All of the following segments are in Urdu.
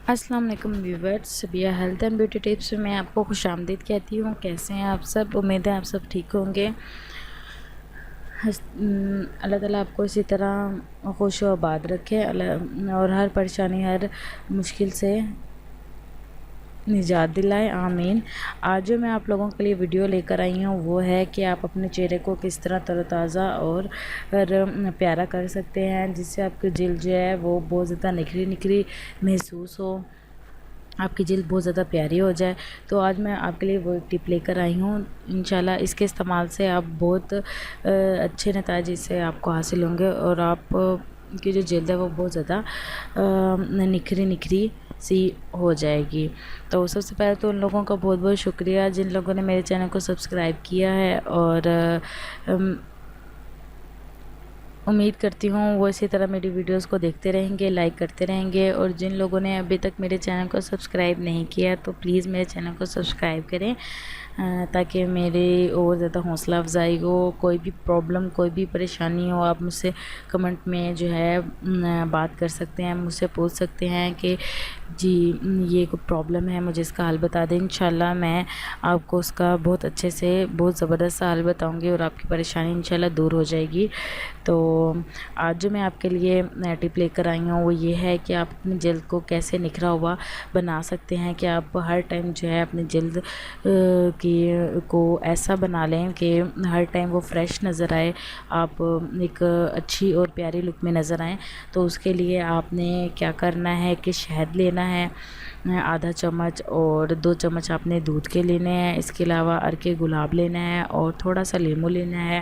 السلام علیکم viewers, Sabiya health and beauty tips میں آپ کو خوش آمدید کہتی ہوں۔ کیسے ہیں آپ سب؟ امید ہے آپ سب ٹھیک ہوں گے۔ اللہ تعالیٰ آپ کو اسی طرح خوش و آباد رکھے اور ہر پریشانی، ہر مشکل سے نجات دلائے، آمین۔ آج جو میں آپ لوگوں کے لیے ویڈیو لے کر آئی ہوں وہ ہے کہ آپ اپنے چہرے کو کس طرح تر و تازہ اور پیارا کر سکتے ہیں، جس سے آپ کی جلد جو ہے وہ بہت زیادہ نکھری محسوس ہو، آپ کی جلد بہت زیادہ پیاری ہو جائے۔ تو آج میں آپ کے لیے وہ ٹپ لے کر آئی ہوں۔ انشاءاللہ اس کے استعمال سے آپ بہت اچھے نتائج اس سے آپ کو حاصل ہوں گے اور آپ کی جو جلد ہے وہ بہت زیادہ نکھری سی ہو جائے گی۔ تو سب سے پہلے تو ان لوگوں کا بہت بہت شکریہ جن لوگوں نے میرے چینل کو سبسکرائب کیا ہے، اور امید کرتی ہوں وہ اسی طرح میری ویڈیوز کو دیکھتے رہیں گے، لائک کرتے رہیں گے، اور جن لوگوں نے ابھی تک میرے چینل کو سبسکرائب نہیں کیا تو پلیز میرے چینل کو سبسکرائب کریں، تاکہ میری اور زیادہ حوصلہ افزائی ہو۔ کوئی بھی پرابلم، کوئی بھی پریشانی ہو، آپ مجھ سے کمنٹ میں جو ہے بات کر سکتے ہیں، مجھ سے پوچھ سکتے ہیں کہ جی یہ کوئی پرابلم ہے، مجھے اس کا حل بتا دیں۔ انشاءاللہ میں آپ کو اس کا بہت اچھے سے بہت زبردست حل بتاؤں گی اور آپ کی پریشانی انشاءاللہ دور ہو جائے گی۔ تو آج جو میں آپ کے لیے ٹپ لے کر آئی ہوں وہ یہ ہے کہ آپ اپنی جلد کو کیسے نکھرا ہوا بنا سکتے ہیں، کہ آپ ہر ٹائم جو ہے اپنی جلد کو ایسا بنا لیں کہ ہر ٹائم وہ فریش نظر آئے، آپ ایک اچھی اور پیاری لک میں نظر آئیں۔ تو اس کے لیے آپ نے کیا کرنا ہے کہ شہد لینا ہے آدھا چمچ، اور 2 چمچ آپ نے دودھ کے لینے ہیں۔ اس کے علاوہ عرق گلاب لینا ہے اور تھوڑا سا لیمو لینا ہے۔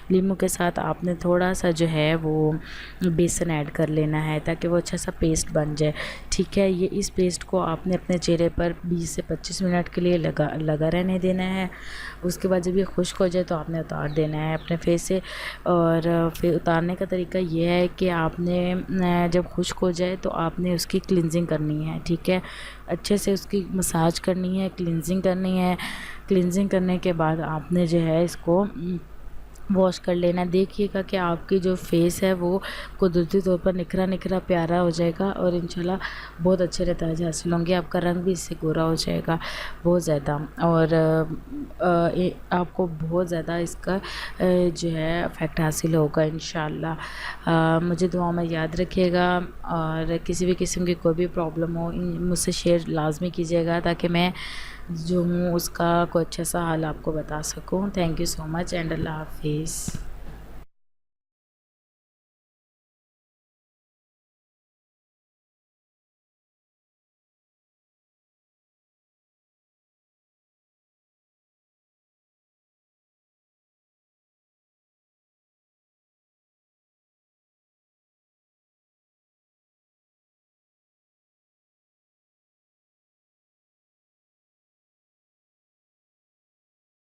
لیمو کے ساتھ آپ نے تھوڑا سا جو ہے وہ بیسن ایڈ کر لینا ہے تاکہ وہ اچھا سا پیسٹ بن جائے، ٹھیک ہے۔ یہ اس پیسٹ کو آپ نے اپنے چہرے پر 20 سے 25 منٹ کے لیے لگا رہنے دینا ہے۔ اس کے بعد جب یہ خشک ہو جائے تو آپ نے اتار دینا ہے اپنے فیس سے، اور پھر اتارنے کا طریقہ یہ ہے کہ آپ نے جب خشک ہو جائے تو آپ نے اس کی کلینزنگ کرنی ہے، ٹھیک ہے۔ اچھے سے اس کی مساج کرنی ہے، کلینزنگ کرنی ہے۔ کلینزنگ کرنے کے بعد آپ نے جو ہے اس کو واش کر لینا۔ دیکھیے گا کہ آپ کی جو فیس ہے وہ قدرتی طور پر نکھرا پیارا ہو جائے گا، اور انشاءاللہ بہت اچھے نتائج حاصل ہوں گے۔ آپ کا رنگ بھی اس سے گورا ہو جائے گا بہت زیادہ، اور آپ کو بہت زیادہ اس کا جو ہے افیکٹ حاصل ہوگا انشاءاللہ۔ مجھے دعاؤں میں یاد رکھیے گا، اور کسی بھی قسم کی کوئی بھی پرابلم ہو مجھ سے شیئر لازمی کیجیے گا تاکہ میں جو ہوں اس کا کوئی اچھا سا حل آپ کو بتا سکوں۔ Thank you so much and اللہ حافظ۔